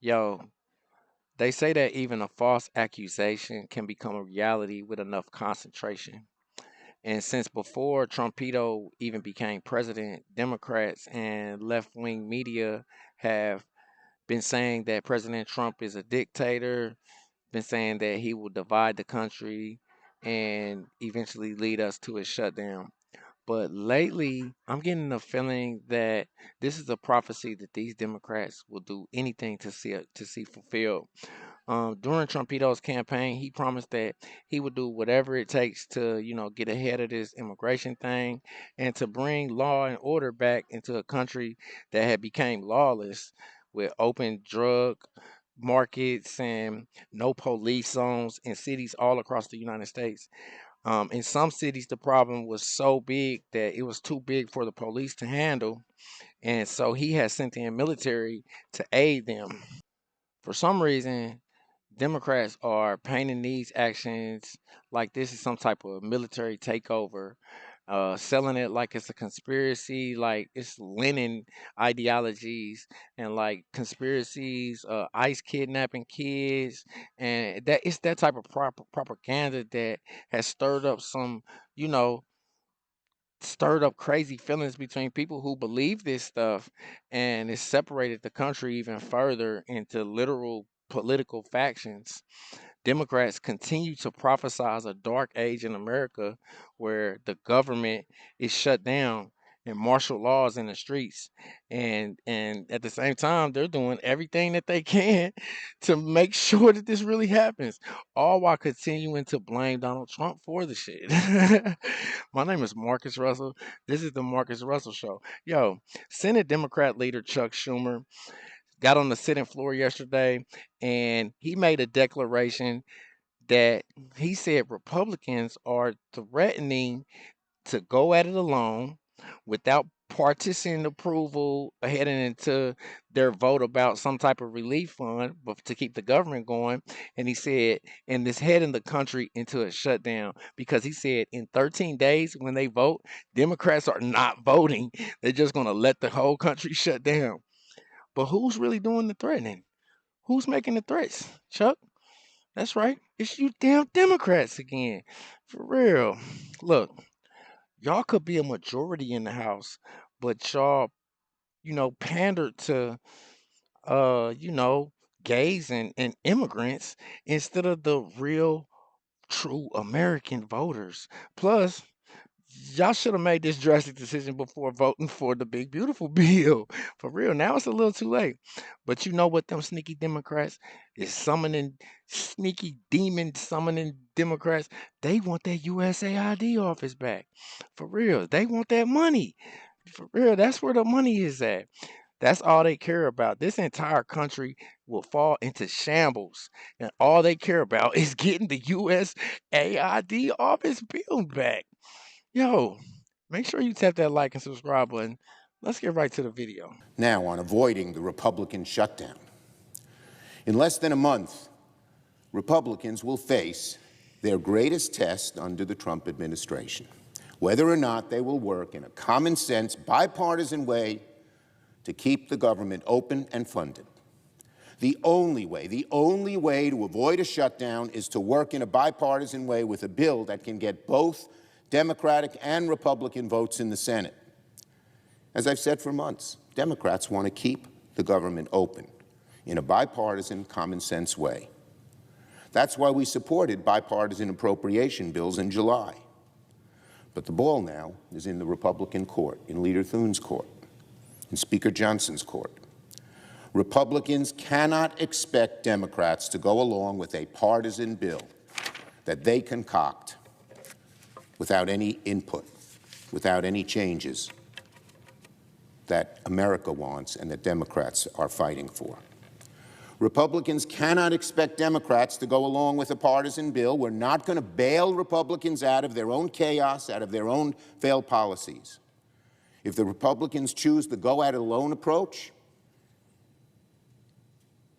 Yo, they say that even a false accusation can become a reality with enough concentration. And since before Trumpito even became president, Democrats and left wing media have been saying that President Trump is a dictator, been saying that he will divide the country and eventually lead us to a shutdown. But lately, I'm getting the feeling that this is a prophecy that these Democrats will do anything to see fulfilled. During Trumpito's campaign, he promised that he would do whatever it takes to, get ahead of this immigration thing and to bring law and order back into a country that had become lawless with open drug markets and no police zones in cities all across the United States. In some cities, the problem was so big that it was too big for the police to handle, and so he has sent in military to aid them. For some reason, Democrats are painting these actions like this is some type of military takeover, selling it like it's a conspiracy, like it's Lenin ideologies and like conspiracies, ICE kidnapping kids, and that it's that type of propaganda that has you know, stirred up crazy feelings between people who believe this stuff, and it's separated the country even further into literal political factions. Democrats continue to prophesize a dark age in America where the government is shut down and martial laws in the streets. And at the same time, they're doing everything that they can to make sure that this really happens, all while continuing to blame Donald Trump for the shit. My name is Marcus Russell. This is the Marcus Russell Show. Yo, Senate Democrat leader Chuck Schumer got on the sitting floor yesterday and he made a declaration that he said Republicans are threatening to go at it alone without partisan approval heading into their vote about some type of relief fund but to keep the government going. And he said, and this heading the country into a shutdown because he said in 13 days when they vote, Democrats are not voting. They're just going to let the whole country shut down. But who's really doing the threatening? Who's making the threats? Chuck? That's right. It's you damn Democrats again. For real. Look, y'all could be a majority in the House, but y'all, pandered to you know, gays and immigrants instead of the real true American voters. Plus, y'all should have made this drastic decision before voting for the big beautiful bill. For real. Now it's a little too late. But you know what them sneaky Democrats is summoning, sneaky demon summoning Democrats. They want that USAID office back. For real. They want that money. For real. That's where the money is at. That's all they care about. This entire country will fall into shambles. And all they care about is getting the USAID office bill back. Yo, make sure you tap that like and subscribe button. Let's get right to the video. Now on avoiding the Republican shutdown. In less than a month, Republicans will face their greatest test under the Trump administration, whether or not they will work in a common sense, bipartisan way to keep the government open and funded. The only way to avoid a shutdown is to work in a bipartisan way with a bill that can get both Democratic and Republican votes in the Senate. As I've said for months, Democrats want to keep the government open in a bipartisan, common sense way. That's why we supported bipartisan appropriation bills in July. But the ball now is in the Republican court, in Leader Thune's court, in Speaker Johnson's court. Republicans cannot expect Democrats to go along with a partisan bill that they concoct without any input, without any changes that America wants and that Democrats are fighting for. Republicans cannot expect Democrats to go along with a partisan bill. We're not going to bail Republicans out of their own chaos, out of their own failed policies. If the Republicans choose the go-at-it-alone approach,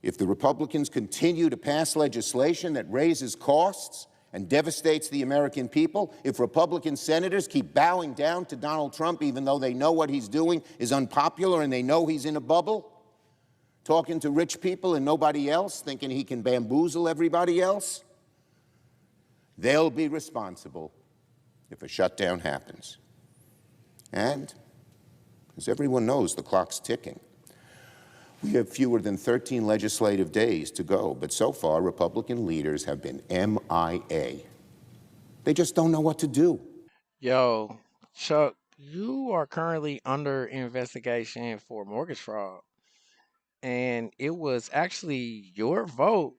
if the Republicans continue to pass legislation that raises costs and devastates the American people, if Republican senators keep bowing down to Donald Trump even though they know what he's doing is unpopular and they know he's in a bubble, talking to rich people and nobody else, thinking he can bamboozle everybody else, they'll be responsible if a shutdown happens. And, as everyone knows, the clock's ticking. We have fewer than 13 legislative days to go, but so far, Republican leaders have been MIA. They just don't know what to do. Yo, Chuck, you are currently under investigation for mortgage fraud. And it was actually your vote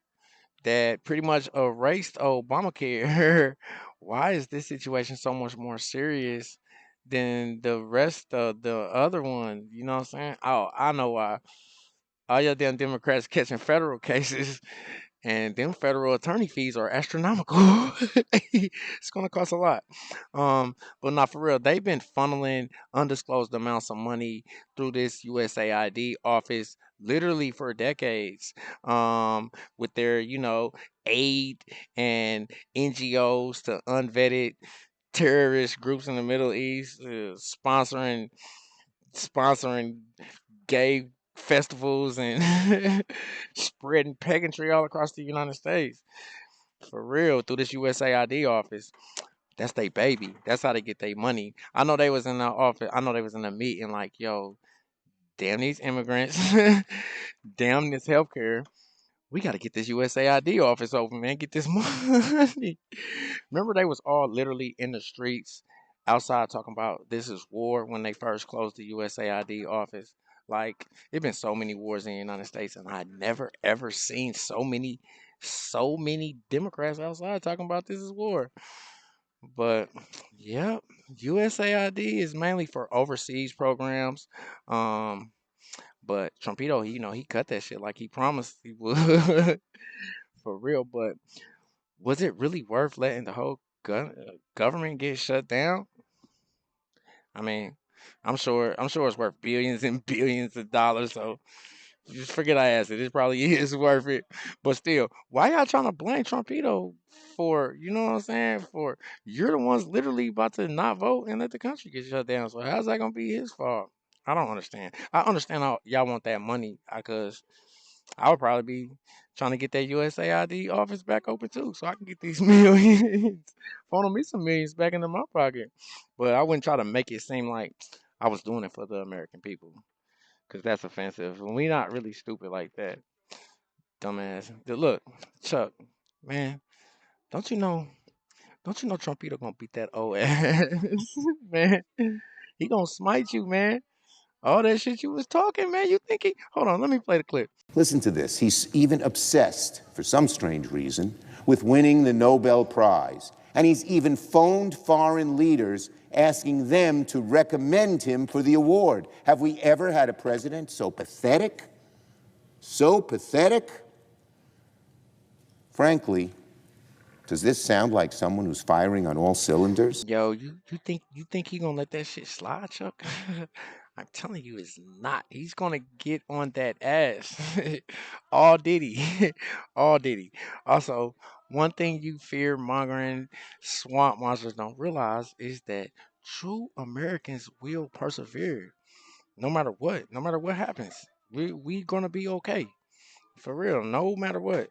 that pretty much erased Obamacare. Why is this situation so much more serious than the rest of the other one? You know what I'm saying? Oh, I know why. All your damn Democrats catching federal cases, and them federal attorney fees are astronomical. It's gonna cost a lot. But not for real. They've been funneling undisclosed amounts of money through this USAID office literally for decades. With their, aid and NGOs to unvetted terrorist groups in the Middle East, sponsoring gay festivals and spreading pageantry all across the United States. For real, through this USAID office. That's they baby. That's how they get their money. I know they was in the office. I know they was in a meeting like, yo, damn these immigrants, damn this healthcare. We got to get this USAID office open, man. Get this money. Remember, they was all literally in the streets outside talking about this is war when they first closed the USAID office. Like, it been so many wars in the United States, and I never ever seen so many Democrats outside talking about this is war. But yeah, USAID is mainly for overseas programs. Um, but Trumpito, he cut that shit like he promised he would for real. But was it really worth letting the whole government get shut down? I mean, I'm sure it's worth billions and billions of dollars. So just forget I asked it. It probably is worth it. But still, why y'all trying to blame Trumpito for, you know what I'm saying? For you're the ones literally about to not vote and let the country get shut down. So how's that gonna be his fault? I don't understand. I understand how y'all want that money because I would probably be trying to get that USAID office back open too, so I can get these millions, funnel me some millions back into my pocket. But I wouldn't try to make it seem like I was doing it for the American people, because that's offensive. When we not really stupid like that, dumbass. Look, Chuck, man, don't you know? Don't you know Trumpito gonna beat that old ass, man? He gonna smite you, man. All that shit you was talking, man. You think he? Hold on, let me play the clip. Listen to this. He's even obsessed, for some strange reason, with winning the Nobel Prize. And he's even phoned foreign leaders asking them to recommend him for the award. Have we ever had a president so pathetic? So pathetic? Frankly, does this sound like someone who's firing on all cylinders? Yo, you think he gonna let that shit slide, Chuck? I'm telling you, it's not. He's gonna get on that ass. All Diddy. All Diddy. Also, one thing you fear mongering swamp monsters don't realize is that true Americans will persevere. No matter what happens. We gonna be okay. For real, no matter what.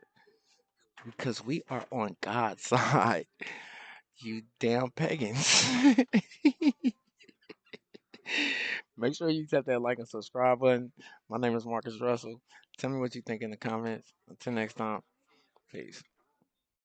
Because we are on God's side. You damn pagans. Make sure you tap that like and subscribe button. My name is Marcus Russell. Tell me what you think in the comments. Until next time, peace.